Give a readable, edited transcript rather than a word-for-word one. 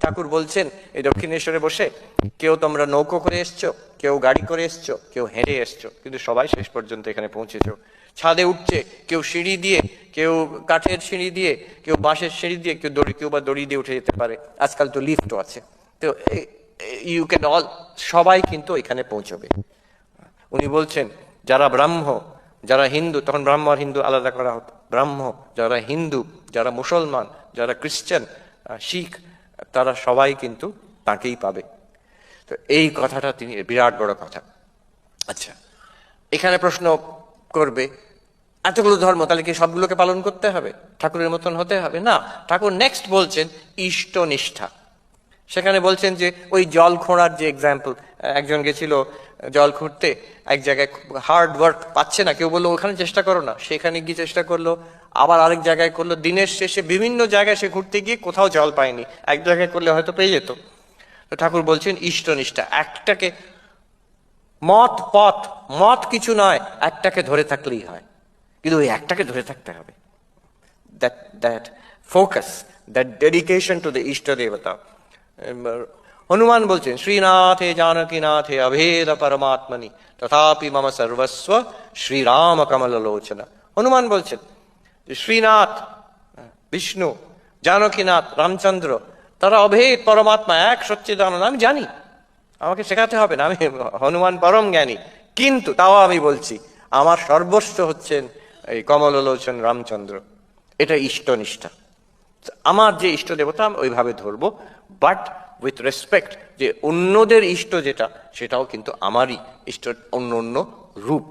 ঠাকুর বলছেন এই দক্ষিণেশ্বরে বসে, কেউ তোমরা নৌকো করে এসছো, কেউ গাড়ি করে এসছো, কেউ হেঁটে এসছো, কিন্তু সবাই শেষ পর্যন্ত এখানে পৌঁছেছো। ছাদে উঠছে কেউ সিঁড়ি দিয়ে, কেউ কাঠের সিঁড়ি দিয়ে, কেউ বাঁশের সিঁড়ি দিয়ে, কেউ বা দড়ি দিয়ে উঠে যেতে পারে। আজকাল তো লিফটও আছে। তো ইউ ক্যান অল, সবাই কিন্তু এখানে পৌঁছবে। উনি বলছেন যারা ব্রাহ্ম, যারা হিন্দু, তখন ব্রাহ্ম আর হিন্দু আলাদা করা হতো, ব্রাহ্ম যারা হিন্দু, যারা মুসলমান, যারা খ্রিস্টান, শিখ, তারা সবাই কিন্তু তাকেই পাবে। তো এই কথাটা তিনি বিরাট বড় কথা। আচ্ছা, এখানে প্রশ্ন করবে এতগুলো ধর্ম, তাহলে কি সবগুলোকে পালন করতে হবে, ঠাকুরের মতন হতে হবে? না, ঠাকুর নেক্সট বলছেন ইষ্টনিষ্ঠা। সেখানে বলছেন যে ওই জল খোঁড়ার যে এক্সাম্পল, একজন গেছিল জল খুঁড়তে, এক জায়গায় হার্ড ওয়ার্ক পাচ্ছে না, কেউ বললো ওখানে চেষ্টা করো না, সেখানে গিয়ে চেষ্টা করলো, আবার আরেক জায়গায় করলো, দিনের শেষে বিভিন্ন জায়গায় সে ঘুরতে গিয়ে কোথাও জল পায়নি, এক জায়গায় করলে হয়তো পেয়ে যেত। তো ঠাকুর বলছেন ইষ্টনিষ্ঠা, একটাকে, মত কিছু নয়, একটাকে ধরে থাকলেই হয়, কিন্তু ওই একটাকে ধরে থাকতে হবে। that focus, that dedication to the ishta devata. Hanuman বলছেন শ্রীনাথে জানকীনাথে অভেদ পরমাত্মনি তথাপি মম সর্বস্ব শ্রীরাম কমললোচনা। হনুমান বলছেন শ্রীনাথ বিষ্ণু, জানকীনাথ রামচন্দ্র, তারা অভেদ পরমাত্মা, এক সচ্চিদানন্দ। আমি জানি, আমাকে শেখাতে হবে না, আমি হনুমান পরম জ্ঞানী, কিন্তু তাও আমি বলছি আমার সর্বস্ব হচ্ছেন এই কমললোচন রামচন্দ্র। এটা ইষ্টনিষ্ঠা। আমার যে ইষ্ট দেবতা আমি ওইভাবে ধরবো, বাট উইথ রেসপেক্ট যে অন্যদের ইষ্ট যেটা, সেটাও কিন্তু আমারই ইষ্ট, অন্য অন্য রূপ।